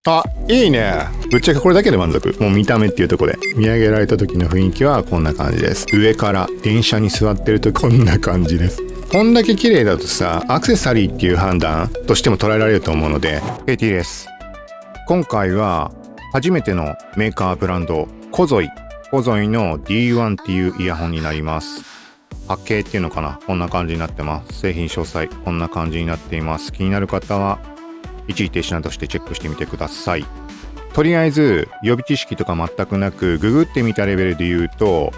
あ、いいね。ぶっちゃけこれだけで満足。もう見た目っていうところで。見上げられた時の雰囲気はこんな感じです。上から電車に座ってるとこんな感じです。こんだけ綺麗だとさ、アクセサリーっていう判断としても捉えられると思うので、KT です。今回は初めてのメーカーブランド、コゾイの D1 っていうイヤホンになります。パッケーっていうのかな、こんな感じになってます。製品詳細、こんな感じになっています。気になる方は一時停止などしてチェックしてみてください。とりあえず予備知識とか全くなくググってみたレベルで言うと、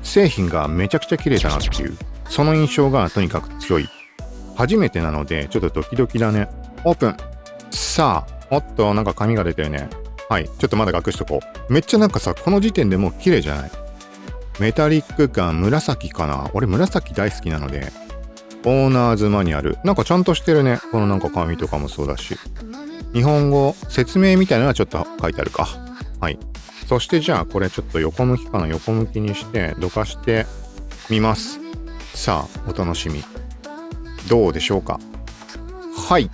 製品がめちゃくちゃ綺麗だなっていう、その印象がとにかく強い。初めてなのでちょっとドキドキだね。オープン。さあ、おっと、なんか紙が出てるね。はい、ちょっとまだ隠しとこう。めっちゃなんかさ、この時点でもう綺麗じゃない？メタリック感、紫かな。俺紫大好きなので。オーナーズマニュアル。なんかちゃんとしてるね。このなんか紙とかもそうだし。日本語、説明みたいなのはちょっと書いてあるか。はい。そしてじゃあこれちょっと横向きかな。横向きにしてどかしてみます。さあ、お楽しみ。どうでしょうか。はい。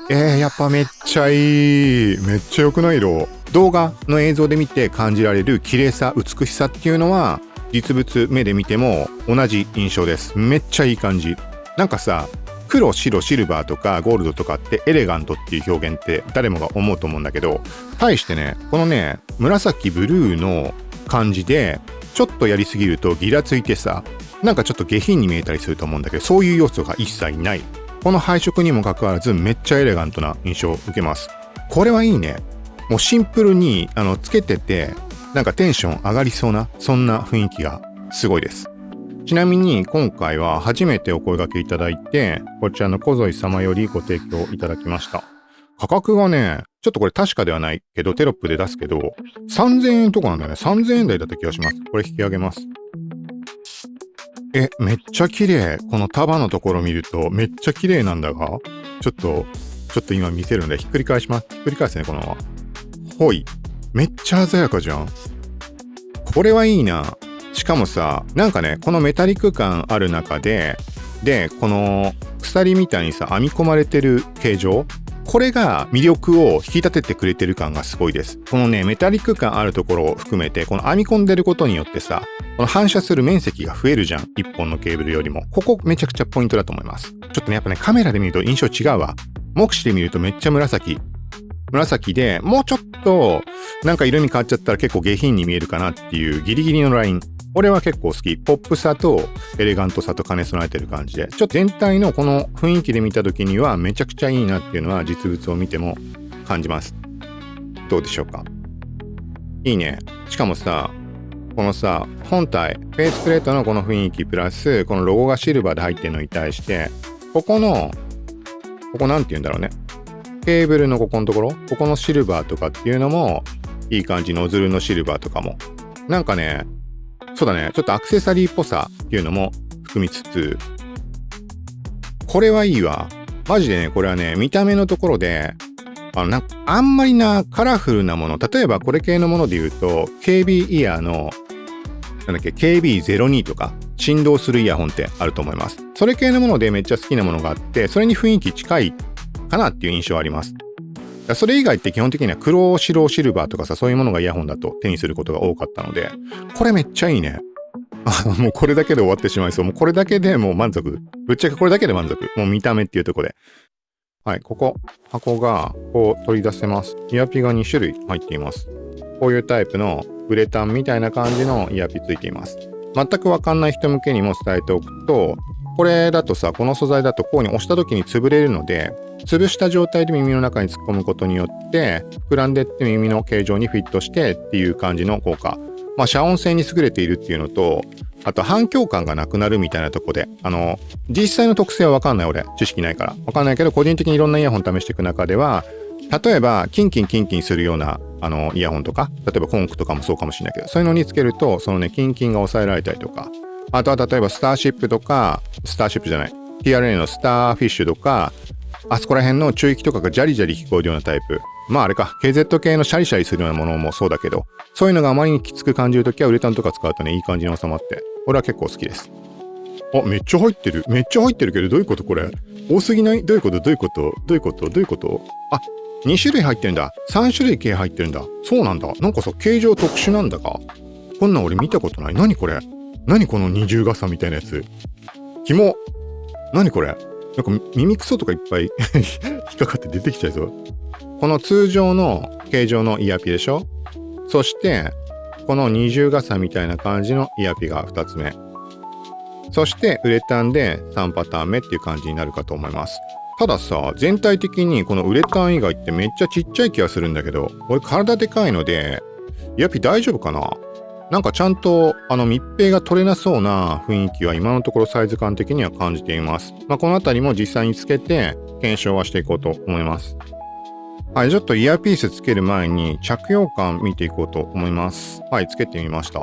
やっぱめっちゃいい。めっちゃ良くない色。動画の映像で見て感じられる綺麗さ、美しさっていうのは、実物目で見ても同じ印象です。めっちゃいい感じ。なんかさ、黒、白、シルバーとかゴールドとかってエレガントっていう表現って誰もが思うと思うんだけど、対してね、このね、紫ブルーの感じで、ちょっとやりすぎるとギラついてさ、なんかちょっと下品に見えたりすると思うんだけど、そういう要素が一切ない。この配色にもかかわらずめっちゃエレガントな印象を受けます。これはいいね。もうシンプルにつけててなんかテンション上がりそうな、そんな雰囲気がすごいです。ちなみに今回は初めてお声掛けいただいて、こちらのコゾイ様よりご提供いただきました。価格がね、ちょっとこれ確かではないけどテロップで出すけど3000円とかなんだよね。3000円台だった気がします。これ引き上げます。めっちゃ綺麗。この束のところ見るとめっちゃ綺麗なんだが、ちょっと今見せるんでひっくり返します。ひっくり返すね、このまま。ほい。めっちゃ鮮やかじゃん。これはいいな。しかもさ、なんかね、このメタリック感ある中で、この鎖みたいにさ、編み込まれてる形状、これが魅力を引き立ててくれてる感がすごいです。このね、メタリック感あるところを含めて、この編み込んでることによってさ、この反射する面積が増えるじゃん。一本のケーブルよりも。ここめちゃくちゃポイントだと思います。ちょっとね、やっぱね、カメラで見ると印象違うわ。目視で見るとめっちゃ紫で、もうちょっとなんか色味変わっちゃったら結構下品に見えるかなっていうギリギリのライン。俺は結構好き。ポップさとエレガントさと兼ね備えてる感じで、ちょっと全体のこの雰囲気で見た時にはめちゃくちゃいいなっていうのは実物を見ても感じます。どうでしょうか。いいね。しかもさ、このさ、本体フェイスプレートのこの雰囲気プラスこのロゴがシルバーで入ってるのに対して、ここなんて言うんだろうね、ケーブルのここのところ、ここのシルバーとかっていうのもいい感じ。ノズルのシルバーとかもなんかね、そうだね、ちょっとアクセサリーっぽさっていうのも含みつつ、これはいいわ。マジでね、これはね、見た目のところでなんかあんまりなカラフルなもの、例えばこれ系のもので言うと KB イヤーのなんだっけ KB02 とか振動するイヤホンってあると思います。それ系のものでめっちゃ好きなものがあって、それに雰囲気近いかなっていう印象はあります。それ以外って基本的には黒、白、シルバーとかさ、そういうものがイヤホンだと手にすることが多かったので、これめっちゃいいね。もうこれだけで終わってしまいそう。もうこれだけでもう満足。ぶっちゃけこれだけで満足。もう見た目っていうところで。はい、ここ、箱がこう取り出せます。イヤピが2種類入っています。こういうタイプのウレタンみたいな感じのイヤピついています。全くわかんない人向けにも伝えておくと、これだとさ、この素材だとこうに押した時に潰れるので、潰した状態で耳の中に突っ込むことによって膨らんでって耳の形状にフィットしてっていう感じの効果。遮音性に優れているっていうのと、あと反響感がなくなるみたいなとこで、実際の特性はわかんない。俺知識ないからわかんないけど、個人的にいろんなイヤホン試していく中では、例えばキンキンするようなイヤホンとか、例えばコンクとかもそうかもしれないけど、そういうのにつけるとそのね、キンキンが抑えられたりとか、あとは例えばスターシップとか、スターシップじゃない TRA のスターフィッシュとか、あそこら辺の中域とかがジャリジャリ聞こえるようなタイプ、あれか KZ 系のシャリシャリするようなものもそうだけど、そういうのがあまりにきつく感じるときはウレタンとか使うとね、いい感じに収まって、俺は結構好きです。めっちゃ入ってるけど、どういうことこれ、多すぎない？どういうこと2種類入ってるんだ。3種類系入ってるんだ。そうなんだ。なんかさ、形状特殊なんだが。こんなん俺見たことない。何これ？何この二重傘みたいなやつ。キモ。何これ？なんか耳クソとかいっぱい引っかかって出てきちゃいそう。この通常の形状のイヤピでしょ？そして、この二重傘みたいな感じのイヤピが2つ目。そしてウレタンで3パターン目っていう感じになるかと思います。たださ、全体的にこのウレタン以外ってめっちゃちっちゃい気がするんだけど、俺体でかいので、イヤピ大丈夫かな？なんかちゃんと密閉が取れなそうな雰囲気は今のところサイズ感的には感じています。このあたりも実際につけて検証はしていこうと思います。はい、ちょっとイヤーピースつける前に着用感見ていこうと思います。はい、つけてみました。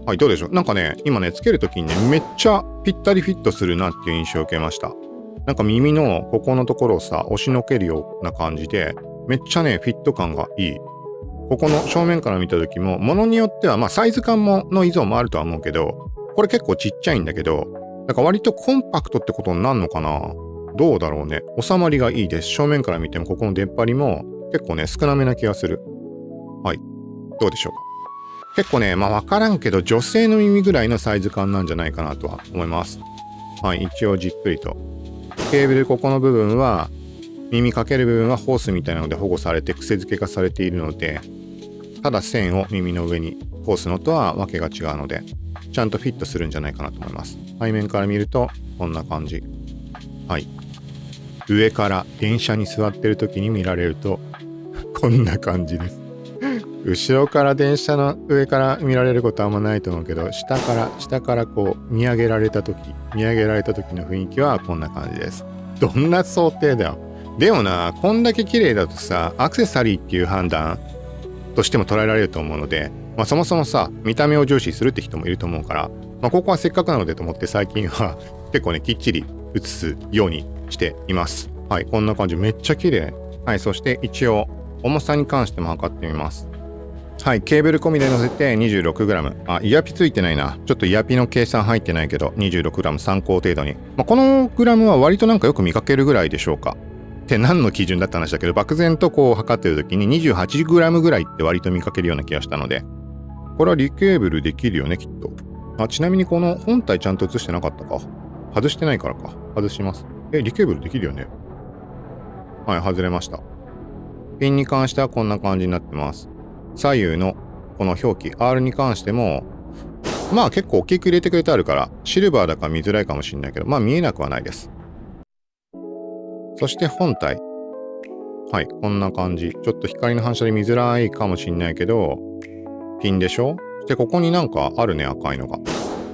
はい、どうでしょう？なんかね、今ね、つけるときにね、めっちゃぴったりフィットするなっていう印象を受けました。なんか耳のここのところをさ、押しのけるような感じで、めっちゃね、フィット感がいい。ここの正面から見た時も、ものによっては、サイズ感の依存もあるとは思うけど、これ結構ちっちゃいんだけど、なんか割とコンパクトってことになるのかな？どうだろうね。収まりがいいです。正面から見ても、ここの出っ張りも結構ね、少なめな気がする。はい。どうでしょうか。結構ね、わからんけど、女性の耳ぐらいのサイズ感なんじゃないかなとは思います。はい。一応じっくりと。ケーブルここの部分は、耳かける部分はホースみたいなので保護されて癖付けがされているので、ただ線を耳の上に通すのとはわけが違うので、ちゃんとフィットするんじゃないかなと思います。背面から見るとこんな感じ。はい。上から電車に座ってる時に見られるとこんな感じです。後ろから電車の上から見られることはあんまないと思うけど、下からこう見上げられた時の雰囲気はこんな感じです。どんな想定だよ。でもな、こんだけ綺麗だとさ、アクセサリーっていう判断としても捉えられると思うので、そもそもさ、見た目を重視するって人もいると思うから、ここはせっかくなのでと思って最近は結構ね、きっちり写すようにしています。はい、こんな感じ。めっちゃ綺麗。はい、そして一応、重さに関しても測ってみます。はい、ケーブル込みで乗せて 26g。イヤピついてないな。ちょっとイヤピの計算入ってないけど、26g 参考程度に。このグラムは割となんかよく見かけるぐらいでしょうか。って何の基準だった話だけど、漠然とこう測ってる時に 28g ぐらいって割と見かけるような気がしたので、これはリケーブルできるよね、きっと。ちなみにこの本体ちゃんと映してなかったか。外してないからか。外します。リケーブルできるよね。はい、外れました。ピンに関してはこんな感じになってます。左右のこの表記 R に関しても、結構大きく入れてくれてあるから、シルバーだから見づらいかもしれないけど、見えなくはないです。そして本体。はい、こんな感じ。ちょっと光の反射で見づらいかもしれないけど、ピンでしょ？で、ここになんかあるね、赤いのが。こ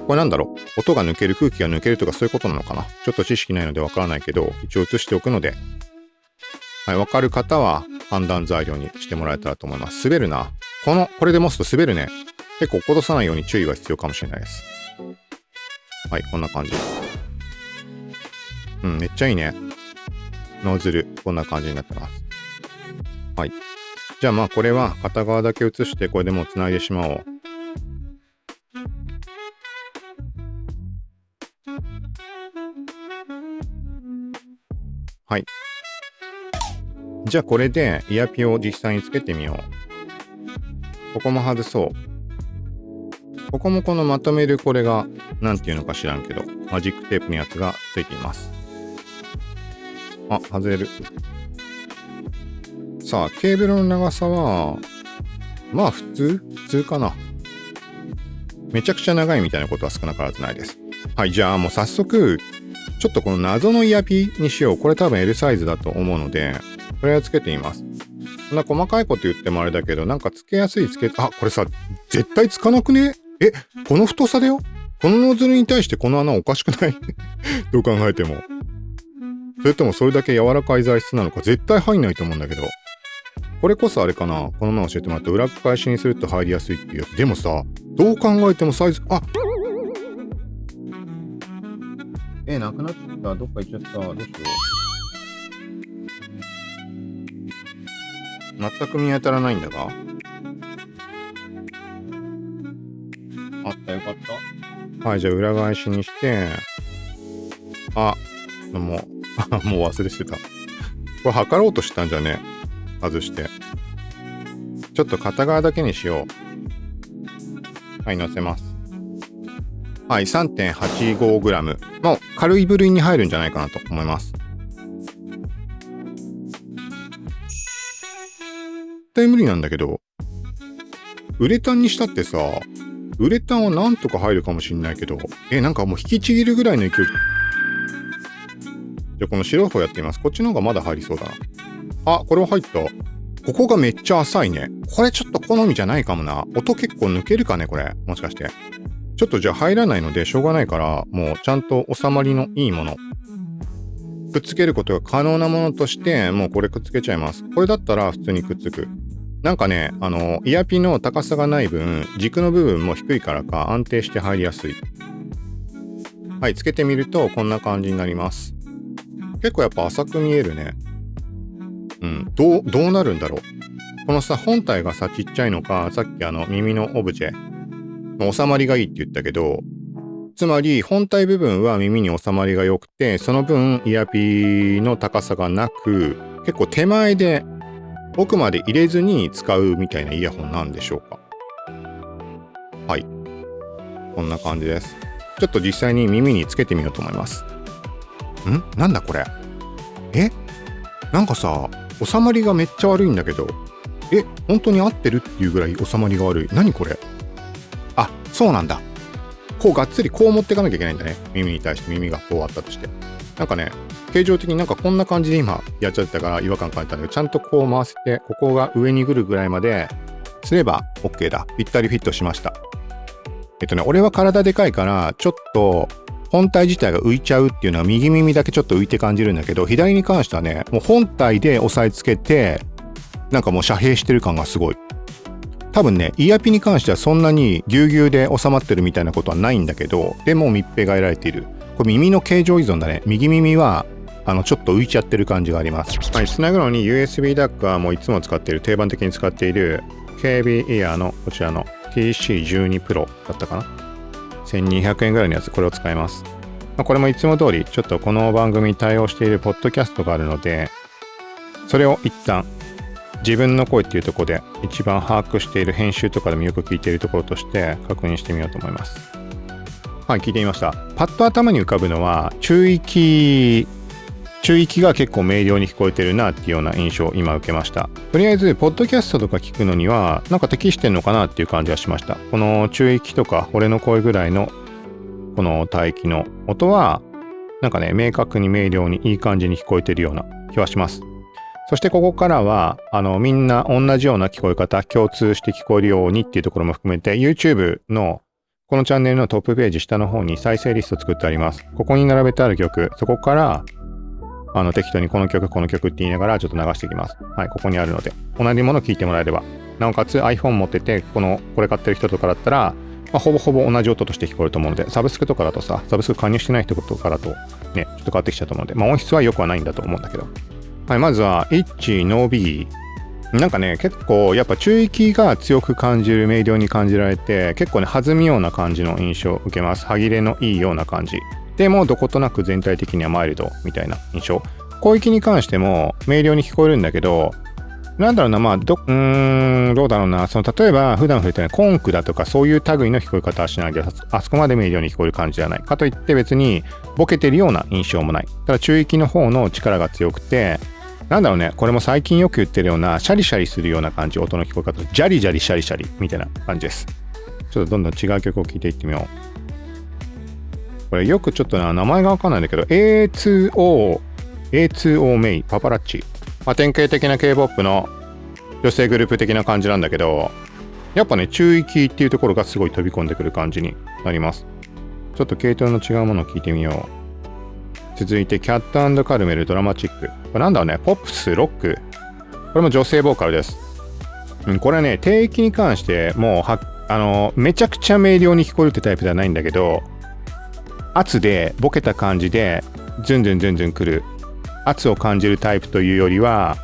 れなんだろう？音が抜ける、空気が抜けるとかそういうことなのかな？ちょっと知識ないのでわからないけど、一応映しておくので、はい、わかる方は判断材料にしてもらえたらと思います。滑るな。これで持つと滑るね。結構落っことさないように注意が必要かもしれないです。はい、こんな感じ。めっちゃいいね。ノズル、こんな感じになってます。はい。じゃあこれは片側だけ映して、これでもう繋いでしまおう。はい。じゃあこれでイヤピを実際につけてみよう。ここも外そう。ここもこのまとめるこれがなんていうのか知らんけど、マジックテープのやつがついています。外れる。さあ、ケーブルの長さは、普通かな。めちゃくちゃ長いみたいなことは少なからずないです。はい、じゃあもう早速、ちょっとこの謎のイヤピにしよう。これ多分 L サイズだと思うので、これをつけてみます。そんな細かいこと言ってもあれだけど、なんかつけやすいこれさ、絶対つかなくね？この太さだよ？このノズルに対してこの穴おかしくない？どう考えても。それともそれだけ柔らかい材質なのか絶対入んないと思うんだけど。これこそあれかな？この前教えてもらって裏返しにすると入りやすいっていうやつ。でもさ、どう考えてもサイズ、なくなった。どっか行っちゃった。どうしよう。全く見当たらないんだが。あった、よかった。はい、じゃあ裏返しにして、もう忘れしてた。これ測ろうとしたんじゃね？外して。ちょっと片側だけにしよう。はい、乗せます。はい、3.85g。もう軽い部類に入るんじゃないかなと思います。絶対無理なんだけど、ウレタンにしたってさ、ウレタンはなんとか入るかもしんないけど、なんかもう引きちぎるぐらいの勢い。じゃあこの白い方やってみます。こっちの方がまだ入りそうだな。あ、これは入った。ここがめっちゃ浅いね。これちょっと好みじゃないかもな。音結構抜けるかね、これ。もしかして。ちょっとじゃあ入らないのでしょうがないから、もうちゃんと収まりのいいもの。くっつけることが可能なものとして、もうこれくっつけちゃいます。これだったら普通にくっつく。なんかね、イヤピの高さがない分、軸の部分も低いからか安定して入りやすい。はい、つけてみるとこんな感じになります。結構やっぱ浅く見えるね。どうなるんだろう。このさ、本体がさ、ちっちゃいのか、さっき耳のオブジェの収まりがいいって言ったけど、つまり本体部分は耳に収まりが良くて、その分イヤピの高さがなく、結構手前で奥まで入れずに使うみたいなイヤホンなんでしょうか。はい。こんな感じです。ちょっと実際に耳につけてみようと思います。なんだこれ。なんかさ、収まりがめっちゃ悪いんだけど、本当に合ってるっていうぐらい収まりが悪い。何これ。あ、そうなんだ。こうがっつりこう持っていかなきゃいけないんだね。耳に対して耳がこうあったとして。なんかね、形状的になんかこんな感じで今やっちゃってたから違和感感じたんだけど、ちゃんとこう回せて、ここが上に来るぐらいまですれば OK だ。ぴったりフィットしました。俺は体でかいから、ちょっと本体自体が浮いちゃうっていうのは右耳だけちょっと浮いて感じるんだけど、左に関してはね、もう本体で押さえつけて、なんかもう遮蔽してる感がすごい。多分ね、イヤピに関してはそんなにぎゅうぎゅうで収まってるみたいなことはないんだけど、でも密閉が得られている。これ耳の形状依存だね。右耳はちょっと浮いちゃってる感じがあります。はい、つなぐのに USB ダックはもういつも使っている、定番的に使っている KB イヤーのこちらの TC12 Pro だったかな。1200円ぐらいのやつ、これを使います。これもいつも通り、ちょっとこの番組に対応しているポッドキャストがあるので、それを一旦、自分の声っていうところで一番把握している編集とかでもよく聞いているところとして確認してみようと思います。はい、聞いてみました。パッと頭に浮かぶのは中域が結構明瞭に聞こえてるなっていうような印象を今受けました。とりあえずポッドキャストとか聞くのにはなんか適してんのかなっていう感じがしました。この中域とか俺の声ぐらいのこの帯域の音はなんかね、明確に明瞭にいい感じに聞こえてるような気はします。そしてここからはみんな同じような聞こえ方、共通して聞こえるようにっていうところも含めて YouTube のこのチャンネルのトップページ下の方に再生リスト作ってあります。ここに並べてある曲、そこから適当にこの曲って言いながらちょっと流していきます。はい、ここにあるので同じものを聞いてもらえれば、なおかつ iPhone 持っててこれ買ってる人とかだったら、ほぼほぼ同じ音として聞こえると思うので、サブスクとかだとさ、サブスク加入してない人とかだとね、ちょっと変わってきちゃうと思うので、音質は良くはないんだと思うんだけど。はい、まずは、1、ノービギー。なんかね、結構やっぱ中域が強く感じる、明瞭に感じられて、結構ね、弾むような感じの印象を受けます。歯切れのいいような感じ。でも、どことなく全体的にはマイルドみたいな印象。広域に関しても明瞭に聞こえるんだけど、なんだろうな、どうだろうな、例えば普段触れてないコンクだとかそういう類の聞こえ方はしないで、あそこまで明瞭に聞こえる感じではない。かといって別にボケてるような印象もない。ただ中域の方の力が強くて、なんだろうね、これも最近よく言ってるようなシャリシャリするような感じ、音の聞こえ方、ジャリジャリシャリシャリみたいな感じです。ちょっとどんどん違う曲を聴いていってみよう。これよくちょっと名前がわかんないんだけど、A2O メイパパラッチ。典型的な K-POP の女性グループ的な感じなんだけど、やっぱね、中域っていうところがすごい飛び込んでくる感じになります。ちょっと系統の違うものを聞いてみよう。続いてキャット&カルメルドラマチック。これなんだろうね、ポップス、ロック。これも女性ボーカルです。これはね、低域に関してもうめちゃくちゃ明瞭に聞こえるってタイプではないんだけど、圧でボケた感じでズンズン来る。圧を感じるタイプというよりは、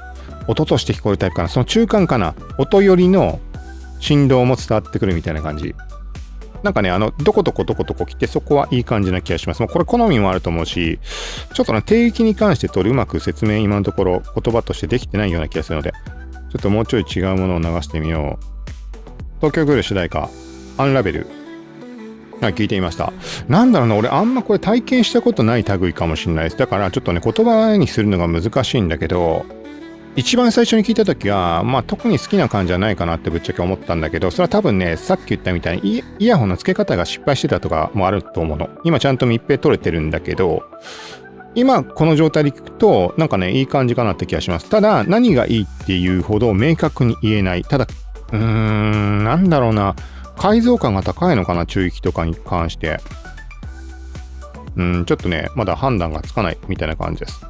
音として聞こえるタイプかな。その中間かな。音よりの振動も伝わってくるみたいな感じ。なんかね、どこどこどこどこ来て、そこはいい感じな気がします。もうこれ好みもあると思うし、ちょっとね、定域に関してうまく説明今のところ言葉としてできてないような気がするので、ちょっともうちょい違うものを流してみよう。東京グル主題歌、アンラベル。はい、聞いてみました。なんだろうな、俺あんまこれ体験したことない類かもしれないです。だからちょっとね、言葉にするのが難しいんだけど、一番最初に聞いたときは、まあ特に好きな感じじゃないかなってぶっちゃけ思ったんだけど、それは多分ね、さっき言ったみたいにイヤホンの付け方が失敗してたとかもあると思うの。今ちゃんと密閉取れてるんだけど、今この状態で聞くと、なんかね、いい感じかなって気がします。ただ、何がいいっていうほど明確に言えない。ただ、なんだろうな、解像感が高いのかな、中域とかに関して。ちょっとね、まだ判断がつかないみたいな感じです。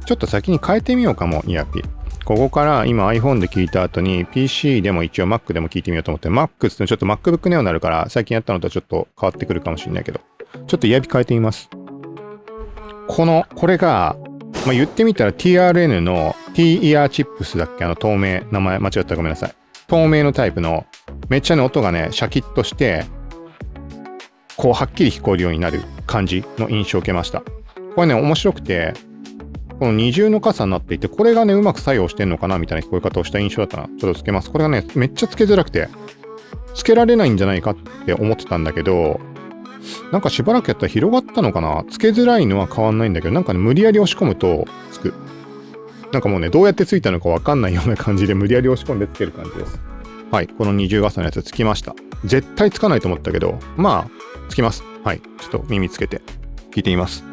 ちょっと先に変えてみようかも、イヤピ。ここから今 iPhone で聞いた後に PC でも一応 Mac でも聞いてみようと思って、Mac ってちょっと MacBook Neo になるから最近やったのとちょっと変わってくるかもしれないけど、ちょっとイヤピ変えてみます。これが、まあ、言ってみたら TRN の T イヤーチップスだっけ、透明、名前間違ったらごめんなさい。透明のタイプの、めっちゃね、音がね、シャキッとして、こう、はっきり聞こえるようになる感じの印象を受けました。これね、面白くて、この二重の傘になっていて、これがね、うまく作用してんのかなみたいな聞こえ方をした印象だったな。ちょっとつけます。これがね、めっちゃつけづらくて、つけられないんじゃないかって思ってたんだけど、なんかしばらくやったら広がったのかな。つけづらいのは変わんないんだけど、なんかね、無理やり押し込むとつく。なんかもうね、どうやってついたのかわかんないような感じで無理やり押し込んでつける感じです。はい、この二重傘のやつつきました。絶対つかないと思ったけど、まあ、つきます。はい、ちょっと耳つけて聞いてみます。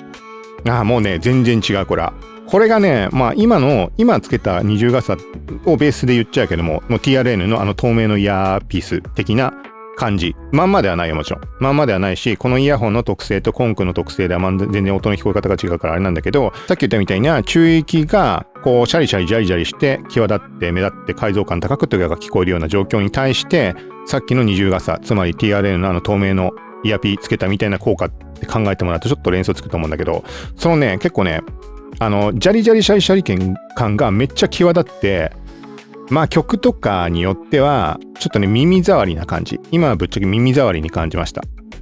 もうね、全然違う、これがね、まあ今つけた二重傘をベースで言っちゃうけども、TRN の透明のイヤーピース的な感じ。まんまではないよ、もちろん。まんまではないし、このイヤホンの特性とコンクの特性では全然音の聞こえ方が違うからあれなんだけど、さっき言ったみたいな中域が、こう、シャリシャリジャリジャリして、際立って目立って解像感高くというか聞こえるような状況に対して、さっきの二重傘、つまり TRN の透明のイヤピーつけたみたいな効果って考えてもらうとちょっと連想つくと思うんだけど、そのね、結構ね、ジャリジャリシャリシャリ感がめっちゃ際立って、まあ曲とかによっては、ちょっとね、耳障りな感じ。今はぶっちゃけ耳障りに感じました。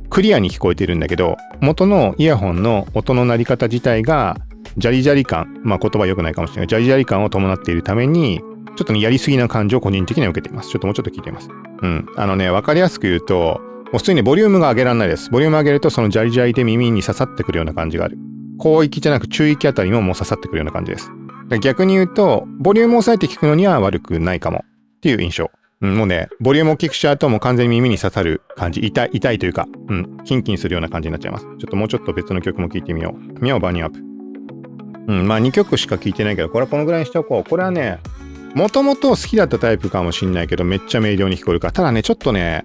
クリアに聞こえてるんだけど、元のイヤホンの音の鳴り方自体が、ジャリジャリ感、まあ言葉良くないかもしれない。ジャリジャリ感を伴っているために、ちょっとね、やりすぎな感じを個人的には受けています。ちょっともうちょっと聞いてみます。わかりやすく言うと、もう普通にね、ボリュームが上げられないです。ボリューム上げると、そのジャリジャリで耳に刺さってくるような感じがある。広域じゃなく中域あたりももう刺さってくるような感じです。逆に言うと、ボリュームを抑えて聞くのには悪くないかもっていう印象。もうね、ボリュームを大きくしちゃうともう完全に耳に刺さる感じ。痛いというか、キンキンするような感じになっちゃいます。ちょっともうちょっと別の曲も聴いてみよう。ミャオバニーアップ。まあ2曲しか聴いてないけど、これはこのぐらいにしておこう。これはね、もともと好きだったタイプかもしんないけど、めっちゃ明瞭に聞こえるから。ただね、ちょっとね、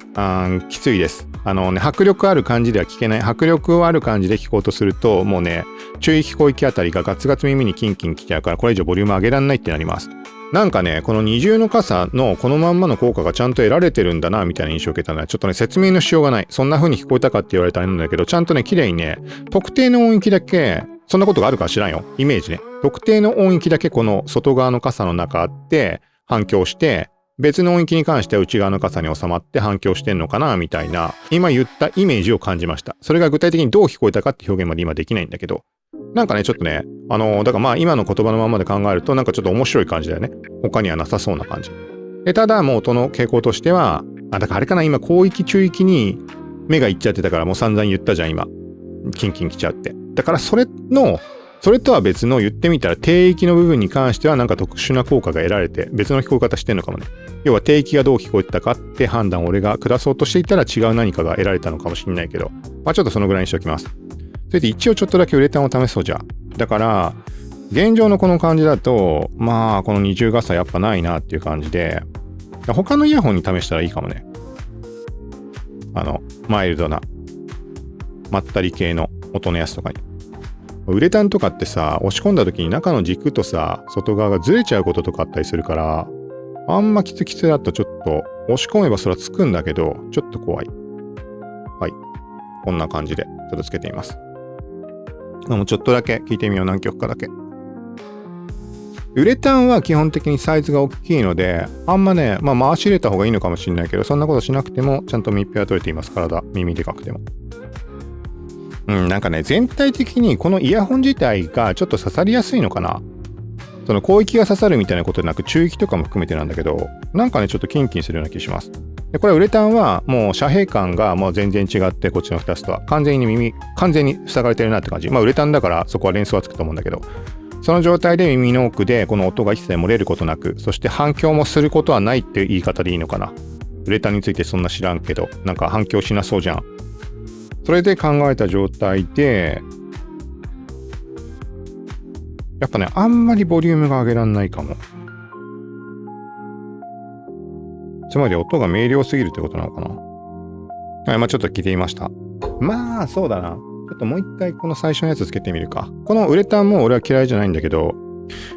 きついです。迫力ある感じでは聞けない。迫力ある感じで聞こうとすると、もうね、中域広域あたりがガツガツ耳にキンキン来ちゃうから、これ以上ボリューム上げらんないってなります。なんかね、この二重の傘のこのまんまの効果がちゃんと得られてるんだな、みたいな印象を受けたので、ちょっとね、説明のしようがない。そんな風に聞こえたかって言われたらなんだけど、ちゃんとね、綺麗にね、特定の音域だけ、そんなことがあるか知らんよ。イメージね。特定の音域だけこの外側の傘の中あって、反響して、別の音域に関しては内側の傘に収まって反響してんのかなみたいな、今言ったイメージを感じました。それが具体的にどう聞こえたかって表現まで今できないんだけど、なんかね、ちょっとね、だからまあ今の言葉のままで考えるとなんかちょっと面白い感じだよね。他にはなさそうな感じ。ただもう音の傾向としては、だからあれかな、今広域中域に目がいっちゃってたからもう散々言ったじゃん、今。キンキン来ちゃって。だからそれとは別の言ってみたら低域の部分に関してはなんか特殊な効果が得られて別の聞こえ方してんのかもね。要は低域がどう聞こえてたかって判断を俺が下そうとしていたら違う何かが得られたのかもしれないけど、まあちょっとそのぐらいにしておきます。それで一応ちょっとだけウレタンを試そうじゃん。だから現状のこの感じだとまあこの二重傘やっぱないなっていう感じで、他のイヤホンに試したらいいかもね。マイルドなまったり系の音のやつとかに。ウレタンとかってさ、押し込んだ時に中の軸とさ、外側がずれちゃうこととかあったりするから、あんまキツキツだとちょっと、押し込めばそれはつくんだけど、ちょっと怖い。はい。こんな感じで、ちょっとつけてみます。もうちょっとだけ聞いてみよう、何曲かだけ。ウレタンは基本的にサイズが大きいので、あんまね、まあ回し入れた方がいいのかもしれないけど、そんなことしなくてもちゃんと密閉は取れています。体、耳でかくても。なんかね、全体的にこのイヤホン自体がちょっと刺さりやすいのかな。その広域が刺さるみたいなことでなく、中域とかも含めてなんだけど、なんかね、ちょっとキンキンするような気がします。で、これウレタンはもう遮蔽感がもう全然違って、こっちの2つとは完全に塞がれてるなって感じ。まあウレタンだからそこは連想はつくと思うんだけど、その状態で耳の奥でこの音が一切漏れることなく、そして反響もすることはないっていう言い方でいいのかな。ウレタンについてそんな知らんけど、なんか反響しなそうじゃん。それで考えた状態で、やっぱね、あんまりボリュームが上げらんないかも。つまり音が明瞭すぎるってことなのかな。はい、まあちょっと聞いてみました。まあ、そうだな。ちょっともう一回この最初のやつつけてみるか。このウレタンも俺は嫌いじゃないんだけど、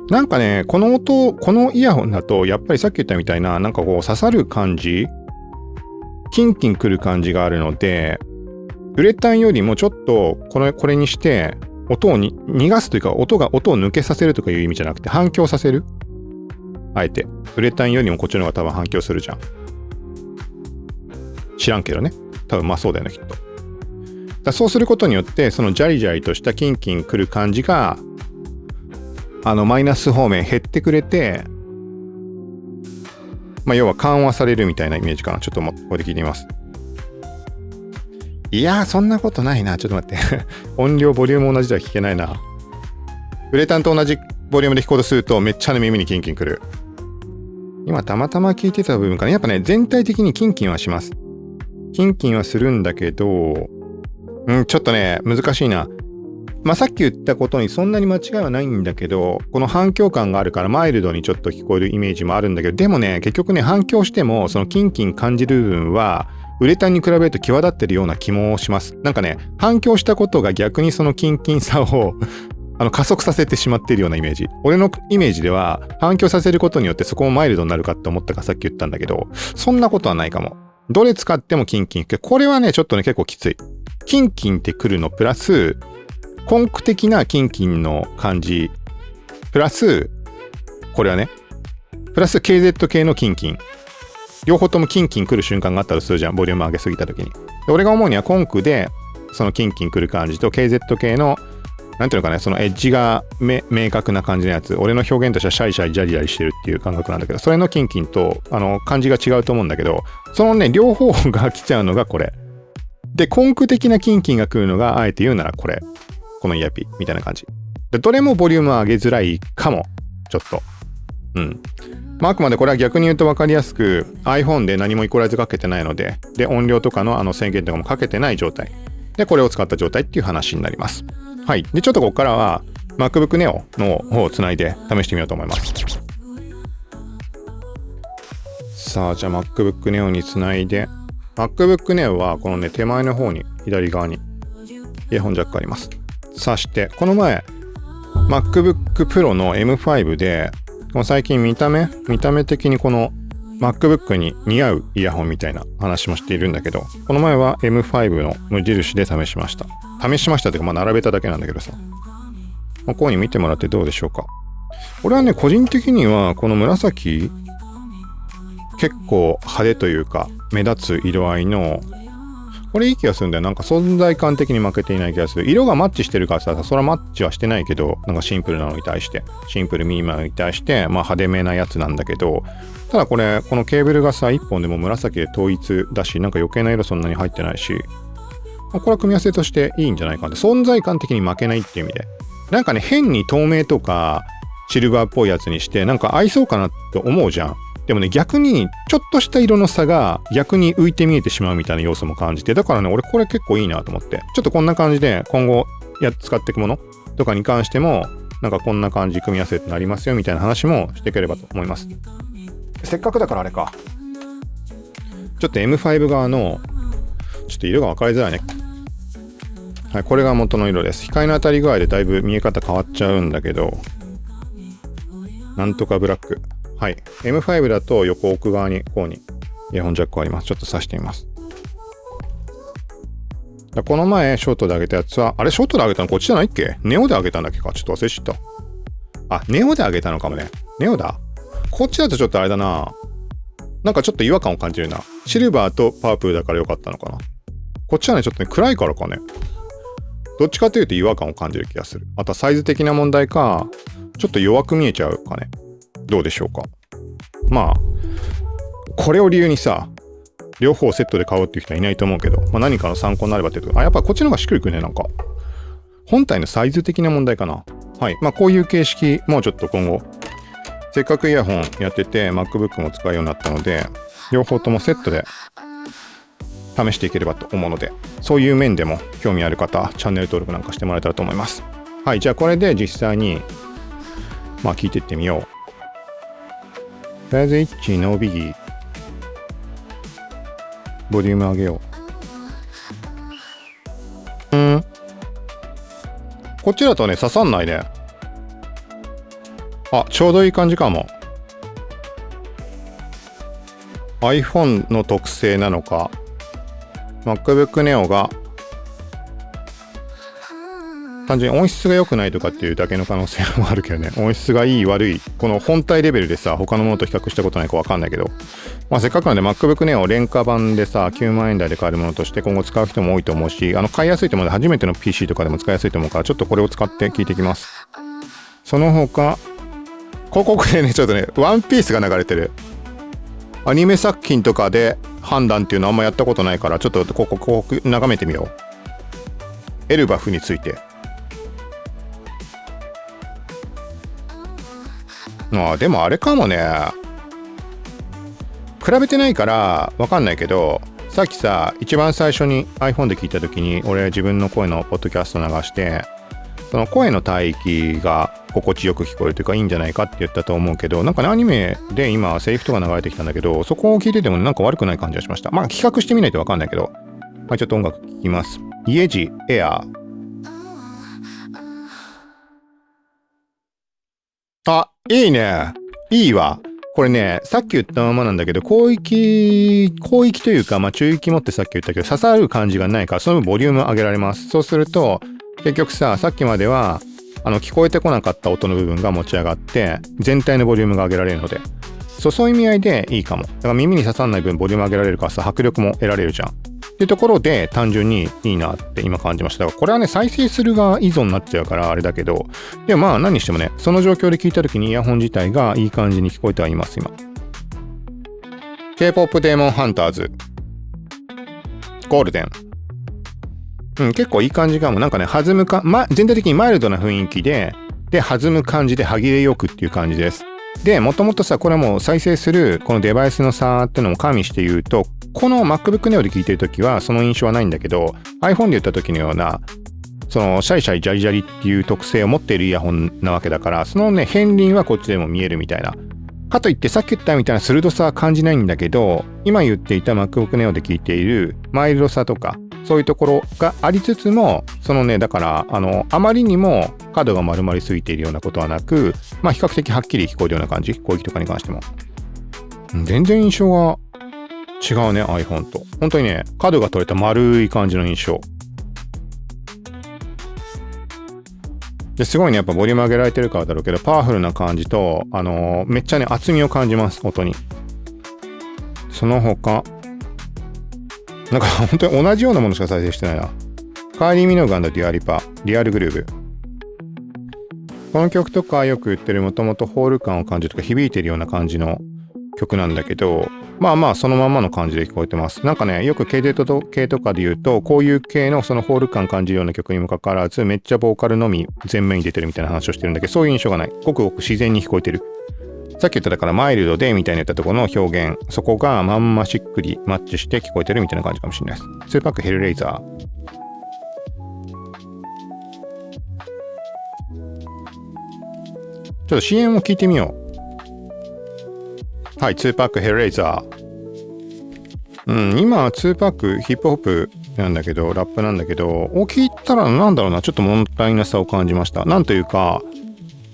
なんかね、この音、このイヤホンだと、やっぱりさっき言ったみたいな、なんかこう刺さる感じ、キンキンくる感じがあるので、ウレタンよりもちょっとこれにして、音を逃がすというか、音を抜けさせるとかいう意味じゃなくて、反響させる。あえて。ウレタンよりもこっちの方が多分反響するじゃん。知らんけどね。多分まあそうだよね、きっと。そうすることによって、そのジャリジャリとしたキンキンくる感じが、マイナス方面減ってくれて、まあ要は緩和されるみたいなイメージかな。ちょっとここで聞いてみます。いやー、そんなことないな。ちょっと待って。音量、ボリューム同じでは聞けないな。ウレタンと同じボリュームで聞こうとすると、めっちゃ耳にキンキンくる。今、たまたま聞いてた部分かな。やっぱね、全体的にキンキンはします。キンキンはするんだけど、ちょっとね、難しいな。まあ、さっき言ったことにそんなに間違いはないんだけど、この反響感があるからマイルドにちょっと聞こえるイメージもあるんだけど、でもね、結局ね、反響しても、そのキンキン感じる部分は、ウレタンに比べると際立ってるような気もします。なんかね、反響したことが逆にそのキンキンさを加速させてしまっているようなイメージ。俺のイメージでは、反響させることによってそこもマイルドになるかって思ったからさっき言ったんだけど、そんなことはないかも。どれ使ってもキンキン。これはね、ちょっとね、結構きつい。キンキンってくるのプラス、根気的なキンキンの感じ。プラス、これはね、プラス KZ 系のキンキン。両方ともキンキン来る瞬間があったとするじゃん。ボリューム上げすぎた時に。で俺が思うには根気で、そのキンキン来る感じと KZ 系の、なんていうのかね、そのエッジが明確な感じのやつ。俺の表現としてはシャリシャリジャリジャリしてるっていう感覚なんだけど、それのキンキンと、感じが違うと思うんだけど、そのね、両方が来ちゃうのがこれ。で、根気的なキンキンが来るのが、あえて言うならこれ。このイヤピみたいな感じ。で、どれもボリューム上げづらいかも。ちょっと。まあ、あくまでこれは逆に言うと分かりやすく iPhone で何もイコライズかけてないので、で、音量とかの制限とかもかけてない状態。で、これを使った状態っていう話になります。はい。で、ちょっとここからは MacBook Neo の方をつないで試してみようと思います。さあ、じゃあ MacBook Neo につないで、MacBook Neo はこのね、手前の方に、左側にイヤホンジャックあります。さして、この前、MacBook Pro の M5 で、最近見た目的にこの MacBook に似合うイヤホンみたいな話もしているんだけど、この前は M5 の無印で試しました。試しましたというか、まあ並べただけなんだけどさ。ここに見てもらってどうでしょうか。俺はね、個人的にはこの紫、結構派手というか、目立つ色合いの、これいい気がするんだよ。なんか存在感的に負けていない気がする。色がマッチしてるからさ、それはマッチはしてないけど、なんかシンプルなのに対して、シンプルミニマルに対して、まあ派手めなやつなんだけど、ただこのケーブルがさ、1本でも紫で統一だし、なんか余計な色そんなに入ってないし、これは組み合わせとしていいんじゃないかな。存在感的に負けないっていう意味で。なんかね、変に透明とかシルバーっぽいやつにして、なんか合いそうかなって思うじゃん。でもね、逆に、ちょっとした色の差が逆に浮いて見えてしまうみたいな要素も感じて、だからね、俺これ結構いいなと思って、ちょっとこんな感じで今後使っていくものとかに関しても、なんかこんな感じ組み合わせってなりますよみたいな話もしていければと思います。せっかくだからあれか。ちょっと M5 側の、ちょっと色が分かりづらいね。はい、これが元の色です。光の当たり具合でだいぶ見え方変わっちゃうんだけど、なんとかブラック。はい。M5 だと横奥側に、こうにイヤホンジャックあります。ちょっと挿してみます。この前、ショートで上げたやつは、あれ、ショートで上げたのこっちじゃないっけ？ネオで上げたんだっけか？ちょっと忘れちゃった。あ、ネオで上げたのかもね。ネオだ。こっちだとちょっとあれだな。なんかちょっと違和感を感じるな。シルバーとパープルだから良かったのかな。こっちはね、ちょっとね、暗いからかね。どっちかというと違和感を感じる気がする。あとはサイズ的な問題か、ちょっと弱く見えちゃうかね。どうでしょうか。まあ、これを理由にさ、両方セットで買おうっていう人はいないと思うけど、まあ、何かの参考になればっていうと、やっぱこっちの方がしっくりくるね、なんか。本体のサイズ的な問題かな。はい。まあ、こういう形式、もうちょっと今後、せっかくイヤホンやってて、MacBook も使うようになったので、両方ともセットで試していければと思うので、そういう面でも興味ある方、チャンネル登録なんかしてもらえたらと思います。はい。じゃあこれで実際に、まあ聞いていってみよう。とりあえず1、ノービギー。ボリューム上げよう。こっちだとね、刺さんないね。あ、ちょうどいい感じかも。iPhone の特性なのか、MacBook Neo が単純に音質が良くないとかっていうだけの可能性もあるけどね。音質がいい悪い、この本体レベルでさ、他のものと比較したことないかわかんないけど、まあせっかくなんで MacBook Neo 廉価版でさ、9万円台で買えるものとして今後使う人も多いと思うし、買いやすいと思うので、初めての PC とかでも使いやすいと思うから、ちょっとこれを使って聞いていきます。その他、広告でね、ちょっとね、ワンピースが流れてる。アニメ作品とかで判断っていうのあんまやったことないから、ちょっと広告眺めてみよう。エルバフについて。まあでもあれかもね。比べてないからわかんないけど、さっきさ、一番最初に iPhone で聞いた時に、俺自分の声のポッドキャスト流して、その声の帯域が心地よく聞こえるというかいいんじゃないかって言ったと思うけど、なんかね、アニメで今セリフとか流れてきたんだけど、そこを聞いててもなんか悪くない感じがしました。まあ比較してみないとわかんないけど。はい、ちょっと音楽聴きます。イエジエアー。あ、いいね。いいわ。これね、さっき言ったままなんだけど、広域というか、まあ中域もってさっき言ったけど、刺さる感じがないから、その分ボリューム上げられます。そうすると、結局さっきまでは、聞こえてこなかった音の部分が持ち上がって、全体のボリュームが上げられるので、そういう意味合いでいいかも。だから耳に刺さんない分ボリューム上げられるからさ、迫力も得られるじゃん。っていうところで単純にいいなって今感じました。だからこれはね、再生する側依存になっちゃうからあれだけど、でもまあ何にしてもね、その状況で聞いた時にイヤホン自体がいい感じに聞こえてはいます、今。K-POP デーモンハンターズ。ゴールデン。結構いい感じかも。なんかね、弾むか、全体的にマイルドな雰囲気で、弾む感じで歯切れよくっていう感じです。で、もともとさ、これはもう再生するこのデバイスの差っていうのも加味して言うと、この MacBook Neo で聞いてるときはその印象はないんだけど、iPhone で言った時のような、そのシャリシャリジャリジャリっていう特性を持っているイヤホンなわけだから、そのね、片鱗はこっちでも見えるみたいな。かといってさっき言ったみたいな鋭さは感じないんだけど、今言っていた MacBook Neo で聞いているマイルドさとか、そういうところがありつつも、そのね、だから、あまりにも角が丸まりすぎているようなことはなく、まあ比較的はっきり聞こえるような感じ、広域とかに関しても。全然印象が違うね、iPhone と。本当にね、角が取れた丸い感じの印象。ですごいね、やっぱボリューム上げられてるからだろうけど、パワフルな感じと、めっちゃね、厚みを感じます、音に。その他、なんか本当に同じようなものしか再生してないな。カーリー・ミノガンのデュアリパ、リアルグルーブ。この曲とかよく言ってるもともとホール感を感じるとか響いてるような感じの曲なんだけど、まあまあそのまんまの感じで聞こえてます。なんかね、よく系とかで言うと、こういう系のそのホール感感じるような曲にもかかわらず、めっちゃボーカルのみ前面に出てるみたいな話をしてるんだけど、そういう印象がない。ごくごく自然に聞こえてる。さっき言っただからマイルドでみたいに言ったところの表現、そこがまんましっくりマッチして聞こえてるみたいな感じかもしれないです。2パックヘルレイザー。ちょっと CM を聞いてみよう。はい、2パックヘルレイザー。今は2パックヒップホップなんだけど、ラップなんだけど、を聞いたらなんだろうな、ちょっと物足りなさを感じました。なんというか、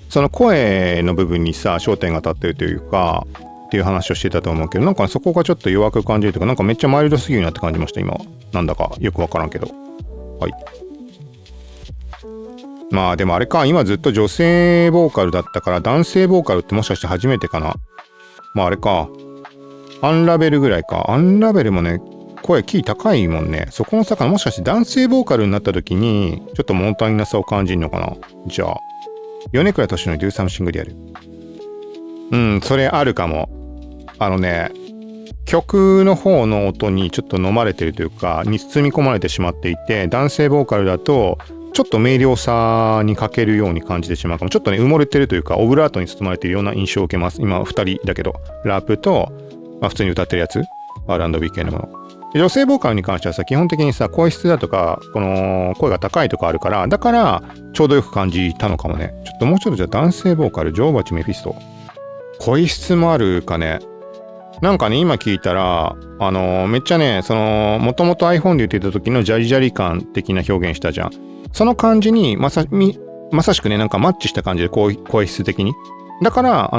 その声の部分にさ、焦点が当たってるというか、っていう話をしてたと思うけど、なんか、ね、そこがちょっと弱く感じるというか、なんかめっちゃマイルドすぎるなって感じました、今は。なんだかよくわからんけど。はい。まあでもあれか、今ずっと女性ボーカルだったから男性ボーカルってもしかして初めてかな。まああれか、アンラベルぐらいか。アンラベルもね、声キー高いもんね。そこの差かな。もしかして男性ボーカルになった時にちょっと物足りなさを感じるのかな。じゃあ米倉敏の Do Something でやる。それあるかも。曲の方の音にちょっと飲まれてるというかに包み込まれてしまっていて、男性ボーカルだとちょっと明瞭さに欠けるように感じてしまうかも。ちょっとね埋もれてるというかオブラートに包まれているような印象を受けます。今2人だけどラップと、普通に歌ってるやつ R&B 系のもの。女性ボーカルに関してはさ、基本的にさ声質だとかこの声が高いとかあるから、だからちょうどよく感じたのかもね。ちょっともうちょっとじゃあ男性ボーカル女王蜂メフィスト、声質もあるかね。なんかね今聞いたらめっちゃねもともと iPhone で言ってた時のジャリジャリ感的な表現したじゃん。その感じにまさしくねなんかマッチした感じで声質的に。だから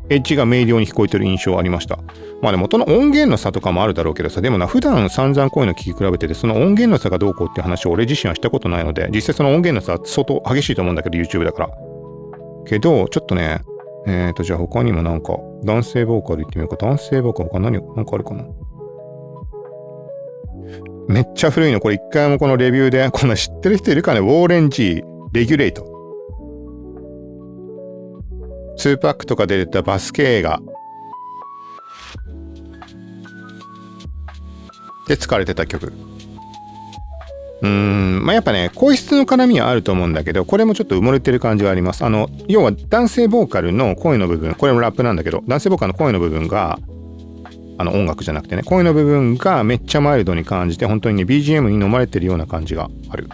エッジが明瞭に聞こえてる印象ありました。まあでも元の音源の差とかもあるだろうけどさ、でもな普段散々こういうの聞き比べててその音源の差がどうこうっていう話を俺自身はしたことないので、実際その音源の差相当激しいと思うんだけど YouTube だから。けどちょっとねじゃあ他にもなんか男性ボーカル言ってみようか。男性ボーカル他なんかあるかな。めっちゃ古いのこれ。一回もこのレビューでこんな知ってる人いるかね。ウォーレン G レギュレート2パックとかで出たバスケ映画で使われてた曲。まあやっぱね声質の絡みはあると思うんだけど、これもちょっと埋もれてる感じはあります。要は男性ボーカルの声の部分、これもラップなんだけど、男性ボーカルの声の部分が音楽じゃなくてね、声の部分がめっちゃマイルドに感じて、本当にね BGM に飲まれてるような感じがある。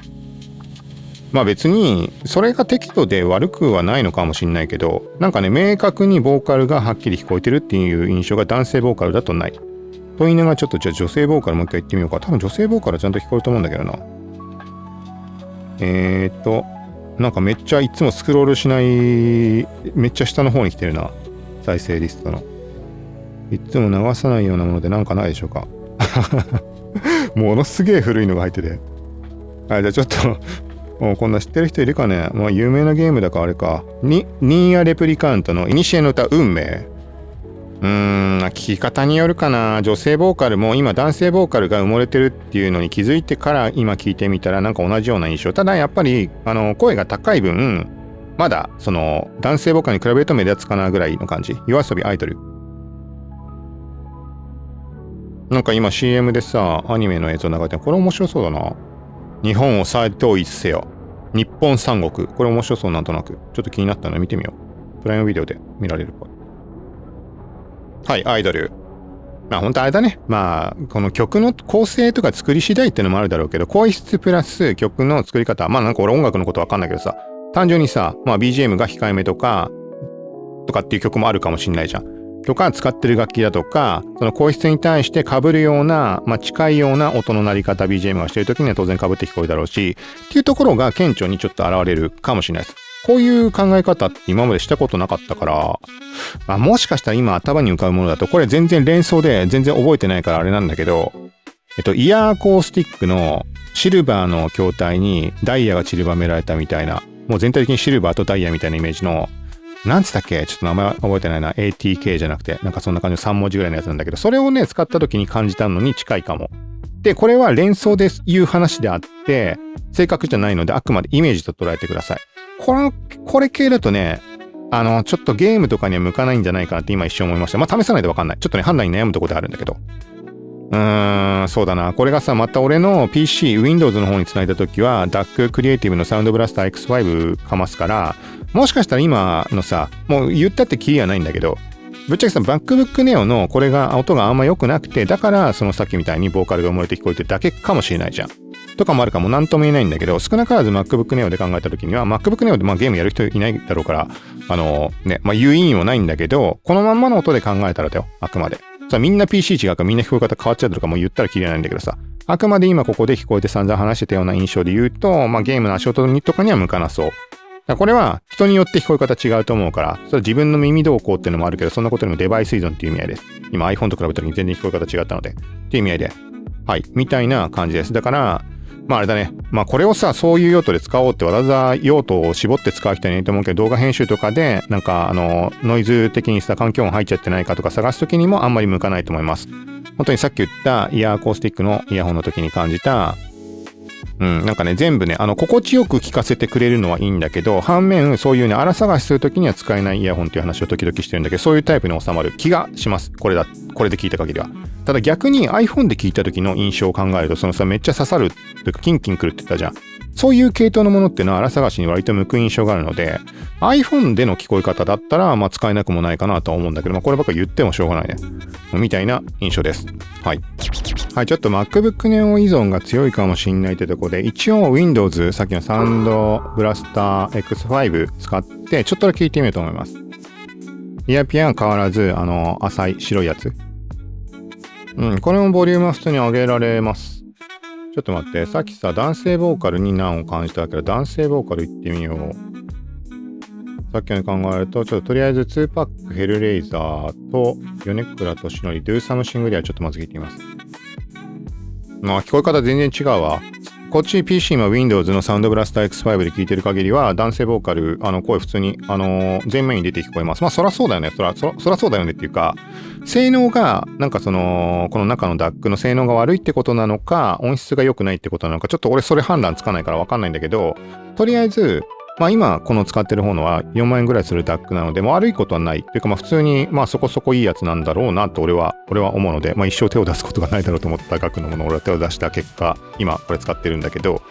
まあ別にそれが適度で悪くはないのかもしれないけど、なんかね明確にボーカルがはっきり聞こえてるっていう印象が男性ボーカルだとない。と言いながらちょっとじゃあ女性ボーカルもう一回言ってみようか。多分女性ボーカルはちゃんと聞こえると思うんだけどな。なんかめっちゃいつもスクロールしない、めっちゃ下の方に来てるな。再生リストの。いつも流さないようなものでなんかないでしょうか。ものすげえ古いのが入ってて。はい、じゃあちょっと、もうこんな知ってる人いるかね。まあ有名なゲームだからあれか。ニーアレプリカントのイニシエの歌、運命。聞き方によるかな。女性ボーカルも今男性ボーカルが埋もれてるっていうのに気づいてから今聞いてみたらなんか同じような印象。ただやっぱり声が高い分まだ男性ボーカルに比べると目立つかなぐらいの感じ。YOASOBIアイドル。なんか今 CM でさアニメの映像流れてる。これ面白そうだな。日本を再統一せよ。日本三国。これ面白そう。なんとなくちょっと気になったので見てみよう。プライムビデオで見られるか。はい、アイドル。まあ本当あれだね。まあこの曲の構成とか作り次第っていうのもあるだろうけど、声質プラス曲の作り方。まあなんか俺音楽のことわかんないけどさ、単純にさ、まあ BGM が控えめとかっていう曲もあるかもしんないじゃん。とか使ってる楽器だとか、その声質に対して被るような、まあ近いような音の鳴り方 BGM がしてる時には当然被って聞こえるだろうし、っていうところが顕著にちょっと現れるかもしれないです。こういう考え方って今までしたことなかったから、まあ、もしかしたら今頭に浮かぶものだと、これ全然連想で全然覚えてないからあれなんだけど、イヤーコースティックのシルバーの筐体にダイヤが散りばめられたみたいな、もう全体的にシルバーとダイヤみたいなイメージの、なんつったっけ、ちょっと名前覚えてないな。ATK じゃなくて、なんかそんな感じの3文字ぐらいのやつなんだけど、それをね、使った時に感じたのに近いかも。で、これは連想で言う話であって、正確じゃないので、あくまでイメージと捉えてください。これ系だとね、ちょっとゲームとかには向かないんじゃないかなって今一瞬思いました。まあ、試さないとわかんない。ちょっとね、判断に悩むところであるんだけど。そうだな。これがさ、また俺の PC、Windows の方に繋いだときは、DAC クリエイティブのサウンドブラスター X5 かますから、もしかしたら今のさ、もう言ったってキリはないんだけど、ぶっちゃけさ、MacBook Neo のこれが音があんま良くなくて、だからそのさっきみたいにボーカルが埋もれて聞こえてるだけかもしれないじゃん。とかもあるかもなんとも言えないんだけど、少なからず MacBook Neo で考えたときには、MacBook Neo でまあゲームやる人いないだろうから、まあ言う意味もないんだけど、このまんまの音で考えたらだよ、あくまで。さ、みんな PC 違うからみんな聞こえ方変わっちゃうとかもう言ったらキリないんだけどさ、あくまで今ここで聞こえて散々話してたような印象で言うと、まあゲームの足音にとかには向かなそう。これは人によって聞こえ方違うと思うから、それは自分の耳動向っていうのもあるけど、そんなことよりもデバイス依存っていう意味合いです。今 iPhone と比べた時に全然聞こえ方違ったので。っていう意味合いで。はい。みたいな感じです。だから、まああれだね。まあこれをさ、そういう用途で使おうってわざわざ用途を絞って使う人はいないと思うけど、動画編集とかで、なんかノイズ的にさ、環境音入っちゃってないかとか探すときにもあんまり向かないと思います。本当にさっき言ったイヤーアコースティックのイヤホンの時に感じた、なんかね、全部ね、心地よく聞かせてくれるのはいいんだけど、反面、そういうね、荒探しするときには使えないイヤホンっていう話を時々してるんだけど、そういうタイプに収まる気がします。これで聞いた限りは。ただ逆に iPhone で聞いた時の印象を考えると、そのさ、めっちゃ刺さるというか、キンキンくるって言ったじゃん。そういう系統のものっていうのは荒探しに割と向く印象があるので、iPhone での聞こえ方だったら、まあ使えなくもないかなとは思うんだけど、まあこればっか言ってもしょうがないね。みたいな印象です。はい。はい、ちょっと MacBook Neo 依存が強いかもしんないってとこで、一応 Windows、さっきのサウンドブラスター X5 使って、ちょっとだけ聞いてみようと思います。イヤピアは変わらず、浅い白いやつ。これもボリュームは普通に上げられます。ちょっと待って、さっきさ、男性ボーカルに難を感じたけど、男性ボーカル行ってみよう。さっきの考えると、ちょっととりあえず2パックヘルレイザーと米倉俊則 Do Something ではちょっとまず聞いてみます。まあ聞こえ方全然違うわ。こっち PC も Windows のサウンドブラスター X5 で聞いてる限りは男性ボーカル、声普通に、前面に出て聞こえます。まあそらそうだよね。そらそうだよねっていうか、性能が、なんかこの中の DAC の性能が悪いってことなのか、音質が良くないってことなのか、ちょっと俺それ判断つかないからわかんないんだけど、とりあえず、まあ今この使ってる方のは4万円ぐらいする DAC なので、もう悪いことはない。というかまあ普通にまあそこそこいいやつなんだろうなと俺は思うので、まあ一生手を出すことがないだろうと思った額のものを俺は手を出した結果、今これ使ってるんだけど、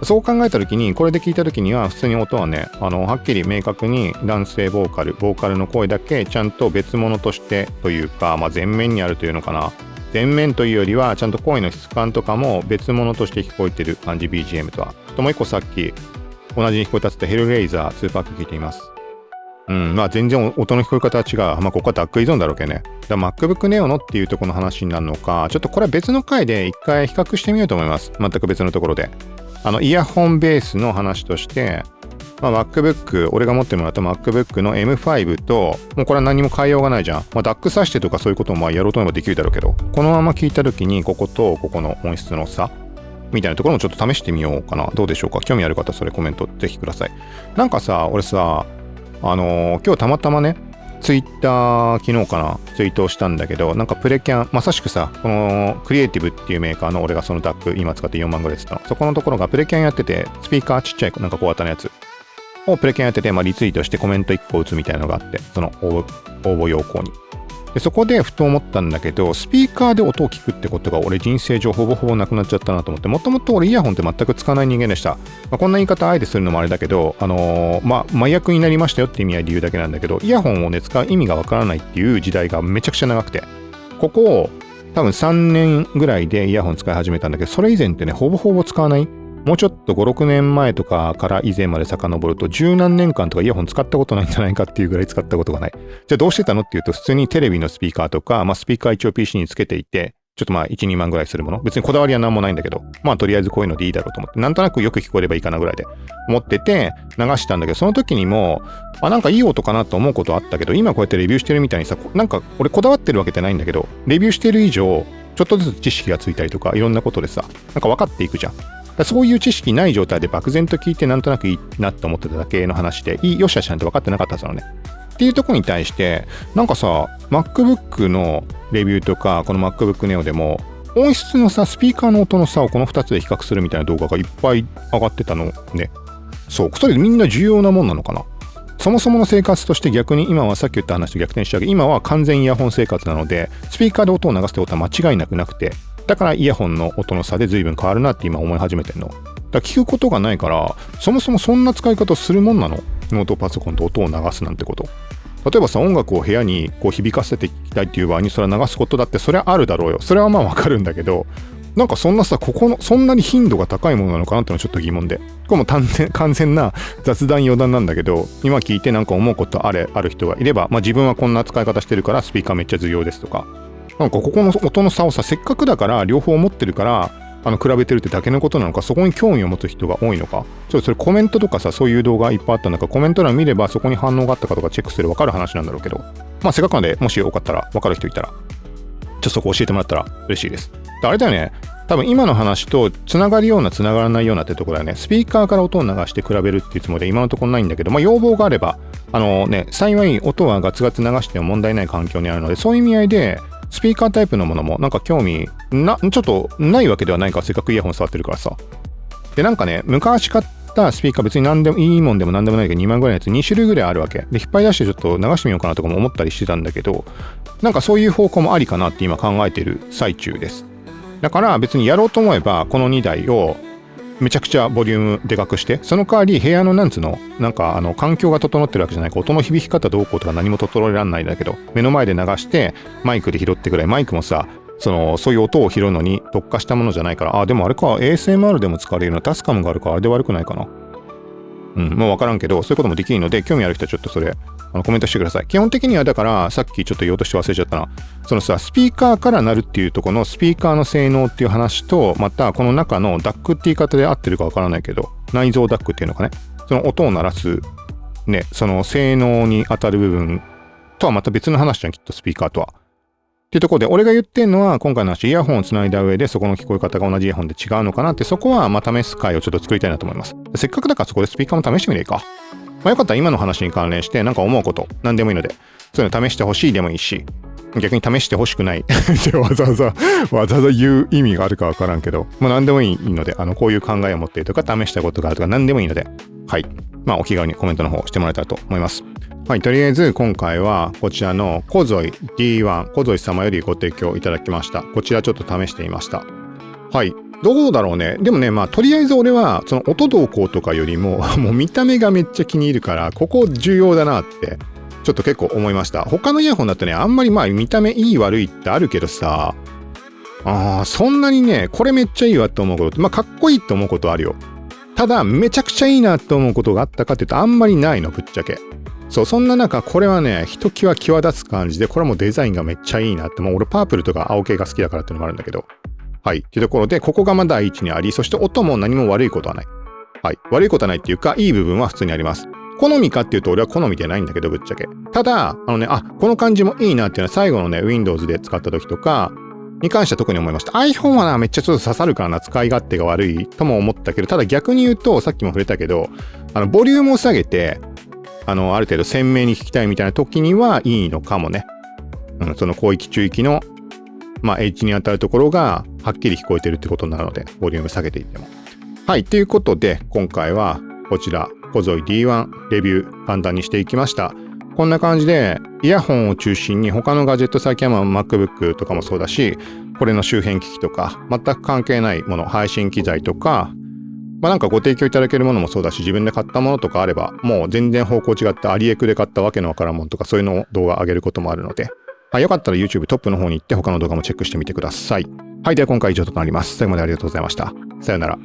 そう考えた時に、これで聞いた時には普通に音はね、はっきり明確に男性ボーカルの声だけちゃんと別物としてというか、まあ前面にあるというのかな。前面というよりはちゃんと声の質感とかも別物として聞こえてる感じ BGM とは。ともう一個さっき、同じに聞こえたってヘルレイザー2パック聞いています。まあ全然音の聞こえ方は違う。まあここは DAC 依存だろうけね。だから MacBook Neo のっていうところの話になるのか、ちょっとこれは別の回で一回比較してみようと思います。全く別のところで。イヤホンベースの話として、まあ MacBook、俺が持ってもらった MacBook の M5 と、もうこれは何も変えようがないじゃん。まあ DAC 挿してとかそういうこともまあやろうと思えばできるだろうけど、このまま聞いた時にこことここの音質の差みたいなところもちょっと試してみようかな。どうでしょうか。興味ある方、それコメントぜひください。なんかさ、俺さ、今日たまたまね、ツイッター昨日かな、ツイートをしたんだけど、なんかプレキャン、まさしくさ、このクリエイティブっていうメーカーの俺がその DAC 今使って4万ぐらいですたの。そこのところがプレキャンやってて、スピーカーちっちゃいなんか小型のやつをプレキャンやってて、まあリツイートしてコメント1個打つみたいなのがあって、その応募要項に。でそこでふと思ったんだけど、スピーカーで音を聞くってことが俺人生上ほぼほぼなくなっちゃったなと思って、もともと俺イヤホンって全く使わない人間でした。まあ、こんな言い方あえてするのもあれだけど、まあ麻薬になりましたよって意味合いで言うだけなんだけど、イヤホンをね使う意味がわからないっていう時代がめちゃくちゃ長くて、ここ多分3年ぐらいでイヤホン使い始めたんだけど、それ以前ってねほぼほぼ使わない。もうちょっと5、6年前とかから以前まで遡ると十何年間とかイヤホン使ったことないんじゃないかっていうぐらい使ったことがない。じゃあどうしてたのっていうと、普通にテレビのスピーカーとか、まあスピーカー一応 PC につけていて、ちょっとまあ1、2万ぐらいするもの。別にこだわりはなんもないんだけど、まあとりあえずこういうのでいいだろうと思って、なんとなくよく聞こえればいいかなぐらいで思ってて流したんだけど、その時にも、なんかいい音かなと思うことあったけど、今こうやってレビューしてるみたいにさ、なんか俺こだわってるわけじゃないんだけど、レビューしてる以上、ちょっとずつ知識がついたりとか、いろんなことでさ、なんか分かっていくじゃん。そういう知識ない状態で漠然と聞いてなんとなくいいなって思ってただけの話で、よしあしなんて分かってなかったはずなのね。っていうところに対して、なんかさ、MacBook のレビューとか、この MacBook Neo でも、音質のさ、スピーカーの音の差をこの2つで比較するみたいな動画がいっぱい上がってたのね。そう、それみんな重要なもんなのかな。そもそもの生活として逆に今はさっき言った話と逆転しちゃうけど、今は完全イヤホン生活なので、スピーカーで音を流すってことは間違いなくて、だからイヤホンの音の差で随分変わるなって今思い始めてんの。だから聞くことがないから、そもそもそんな使い方するもんなの？ノートパソコンと音を流すなんてこと。例えばさ、音楽を部屋にこう響かせていきたいっていう場合にそれは流すことだってそれはあるだろうよ。それはまあわかるんだけど、なんかそんなさ、そんなに頻度が高いものなのかなってのはちょっと疑問で。これも完全な雑談余談なんだけど、今聞いてなんか思うことある人がいれば、まあ自分はこんな使い方してるからスピーカーめっちゃ重要ですとか、なんかここの音の差をさ、せっかくだから両方持ってるから比べてるってだけのことなのか、そこに興味を持つ人が多いのか、ちょっとそれコメントとかさ、そういう動画いっぱいあったんだから、コメント欄見ればそこに反応があったかとかチェックすれば分かる話なんだろうけど、まあせっかくなんでもしよかったら分かる人いたらちょっとそこ教えてもらったら嬉しいです。あれだよね、多分今の話とつながるようなつながらないようなってところはね、スピーカーから音を流して比べるっていうつもりで今のところないんだけど、要望があれば、幸い音はガツガツ流しても問題ない環境にあるので、そういう意味合いで、スピーカータイプのものもなんか興味ちょっとないわけではないから、せっかくイヤホン触ってるからさ。で、なんかね、昔買ったスピーカー別に何でもいいもんでも何でもないけど2万ぐらいのやつ2種類ぐらいあるわけ。で、引っ張り出してちょっと流してみようかなとかも思ったりしてたんだけど、なんかそういう方向もありかなって今考えてる最中です。だから別にやろうと思えば、この2台をめちゃくちゃボリュームでかくして、その代わり部屋のなんか環境が整ってるわけじゃないか、音の響き方どうこうとか何も整えられないんだけど、目の前で流してマイクで拾ってくらい、マイクもさ、そういう音を拾うのに特化したものじゃないから、でもあれか、ASMR でも使われるのタスカムがあるからあれで悪くないかな。もうわからんけど、そういうこともできるので、興味ある人はちょっとそれ、コメントしてください。基本的にはだから、さっきちょっと言おうとして忘れちゃったな。スピーカーから鳴るっていうところのスピーカーの性能っていう話と、またこの中のダックって言い方で合ってるかわからないけど、内蔵ダックっていうのかね。その音を鳴らす、ね、その性能に当たる部分とはまた別の話じゃん、きっとスピーカーとは。っていうところで、俺が言ってんのは、今回の話、イヤホンをつないだ上で、そこの聞こえ方が同じイヤホンで違うのかなって、そこは試す回をちょっと作りたいなと思います。せっかくだからそこでスピーカーも試してみればいいか。よかったら今の話に関連して、なんか思うこと、何でもいいので、そういうの試してほしいでもいいし、逆に試してほしくないってわざわざ言う意味があるかわからんけど、何でもいいので、こういう考えを持っているとか、試したことがあるとか、何でもいいので、はい。お気軽にコメントの方してもらえたらと思います。はい。とりあえず、今回は、こちらの小添 D1、小添様よりご提供いただきました。こちらちょっと試してみました。はい。どうだろうね。でもね、とりあえず俺は、その音どうこうとかよりも、もう見た目がめっちゃ気に入るから、ここ重要だなって、ちょっと結構思いました。他のイヤホンだとね、あんまり見た目いい悪いってあるけどさ、そんなにね、これめっちゃいいわって思うこと、かっこいいって思うことあるよ。ただ、めちゃくちゃいいなって思うことがあったかって言うと、あんまりないの、ぶっちゃけ。そう、そんな中、これはね、ひときわ際立つ感じで、これはもうデザインがめっちゃいいなって、俺パープルとか青系が好きだからっていうのもあるんだけど、はい。というところで、ここが第一にあり、そして音も何も悪いことはない。はい。悪いことはないっていうか、いい部分は普通にあります。好みかっていうと、俺は好みでないんだけど、ぶっちゃけ。ただ、この感じもいいなっていうのは、最後のね、Windows で使った時とか、に関しては特に思いました。iPhone はめっちゃちょっと刺さるからな、使い勝手が悪いとも思ったけど、ただ逆に言うと、さっきも触れたけど、ボリュームを下げて、ある程度鮮明に聞きたいみたいな時にはいいのかもね。その広域中域の、H に当たるところがはっきり聞こえてるってことなので、ボリューム下げていっても。はい。ということで、今回はこちら、小添 D1 レビュー簡単にしていきました。こんな感じで、イヤホンを中心に他のガジェット最近はMacBook とかもそうだし、これの周辺機器とか、全く関係ないもの、配信機材とか、なんかご提供いただけるものもそうだし、自分で買ったものとかあれば、もう全然方向違ってアリエクで買ったわけのわからんものとか、そういうのを動画上げることもあるので、よかったら YouTube トップの方に行って他の動画もチェックしてみてください。はい。では今回以上となります。最後までありがとうございました。さよなら。